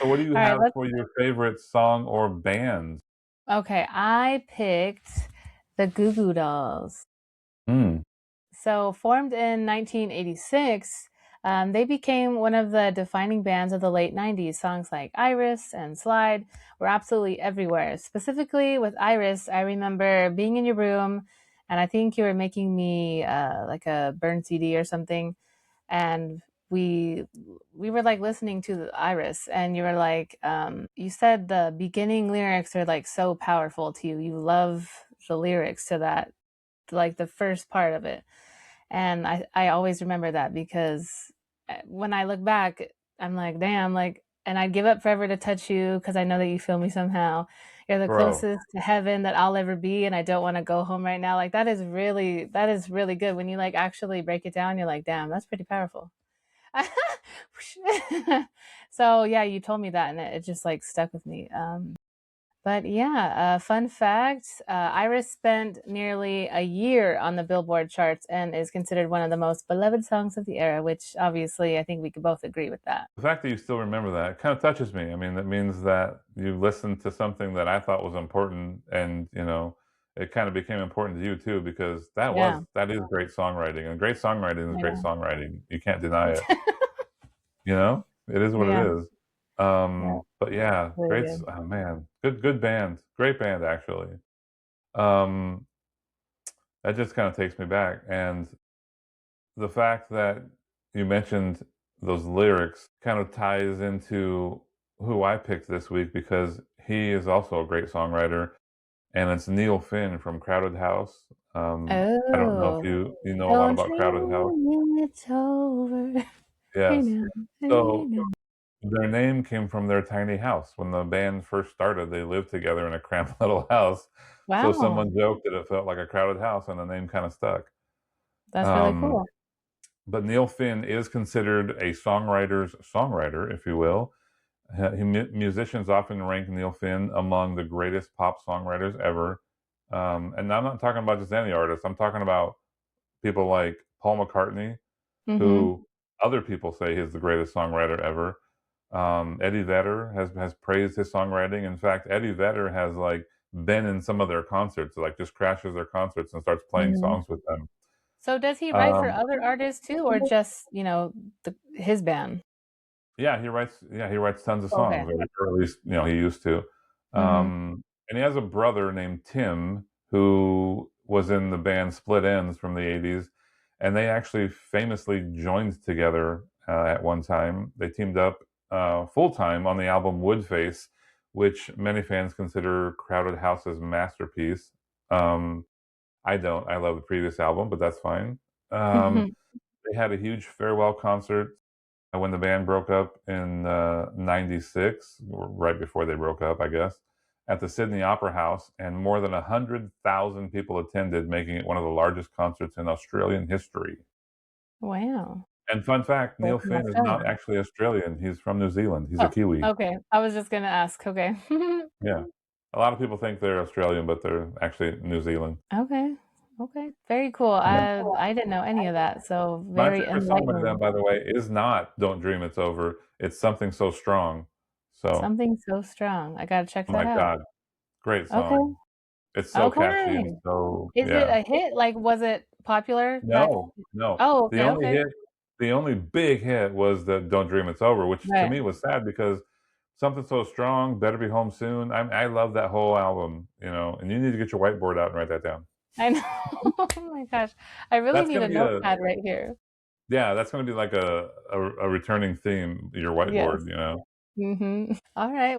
So what do you All right, have let's for your favorite song or band? okay, I picked the Goo Goo Dolls. Mm, So, formed in 1986, they became one of the defining bands of the late 90s. Songs like Iris and Slide were absolutely everywhere. Specifically with Iris, I remember being in your room, and I think you were making me like a burn CD or something, and we we were like listening to the Iris, and you were like, you said the beginning lyrics are like so powerful to you. You love the lyrics to that, like the first part of it. And I always remember that because when I look back, I'm like, damn, like, and I'd give up forever to touch you because I know that you feel me somehow. You're the bro, closest to heaven that I'll ever be, and I don't want to go home right now. Like that is really good. When you like actually break it down, you're like, damn, that's pretty powerful. So yeah, you told me that, and it just like stuck with me. But yeah, fun fact, Iris spent nearly a year on the Billboard charts and is considered one of the most beloved songs of the era, which obviously I think we could both agree with that. the fact that you still remember that kind of touches me. I mean, that means that you listened to something that I thought was important, and it kind of became important to you too, because Yeah, that is great songwriting, and great songwriting is I great know. songwriting. You can't deny it. It is what it Yeah, is. yeah, But yeah, really great. good. Oh man, good band, great band actually. Um, that just kind of takes me back, and the fact that you mentioned those lyrics kind of ties into who I picked this week, because he is also a great songwriter, and it's Neil Finn from Crowded House. I don't know if Oh, you know a lot don't about Crowded House. dream it's over. Hey Yes. now, hey So now. their name came from their tiny house. When the band first started, they lived together in a cramped little house. So Wow, someone joked that it felt like a crowded house, and the name kind of stuck. that's really Um, cool. but Neil Finn is considered a songwriter's songwriter, if you will. Musicians often rank Neil Finn among the greatest pop songwriters ever. And I'm not talking about just any artist. I'm talking about people like Paul McCartney, Mm-hmm. who other people say is the greatest songwriter ever. Eddie Vedder has praised his songwriting. In fact, Eddie Vedder has like been in some of their concerts, like just crashes their concerts and starts playing Mm-hmm. songs with them. So does he write for Um, other artists too, or just, his band? yeah, he writes. Yeah, he writes tons of Okay. songs, or at least he used to. Mm-hmm. And he has a brother named Tim who was in the band Split Enz from the '80s, and they actually famously joined together at one time. They teamed up full time on the album Woodface, which many fans consider Crowded House's masterpiece. Um, I don't. I love the previous album, but that's fine. Um, they had a huge farewell concert when the band broke up in '96, right before they broke up, I guess, at the Sydney Opera House, and more than 100,000 people attended, making it one of the largest concerts in Australian history. Wow. And fun fact, Both Neil in Finn is Australia. not actually Australian. He's from New Zealand. He's a Oh, Kiwi. okay. I was just gonna ask. Okay. Yeah. A lot of people think they're Australian, but they're actually New Zealand. Okay. Okay. Very cool. Yeah. I didn't know any of that, so My very favorite song by them, enlightening. by the way, is not Don't Dream It's Over. It's Something So Strong. So, Something so strong. I gotta check oh that my out. God, great Okay. song. It's so catchy and Okay. so Is it yeah. a hit? Like, was it popular back? No, no. Oh, The okay, only okay. hit the only big hit was the "Don't Dream It's Over," which to Right. me was sad, because Something So Strong, Better Be Home Soon, I love that whole album, and you need to get your whiteboard out and write that down. I know. Oh my gosh. I really That's need gonna a be a notepad right here. Yeah, that's gonna be like a returning theme, your Yes. whiteboard. Mhm. All right.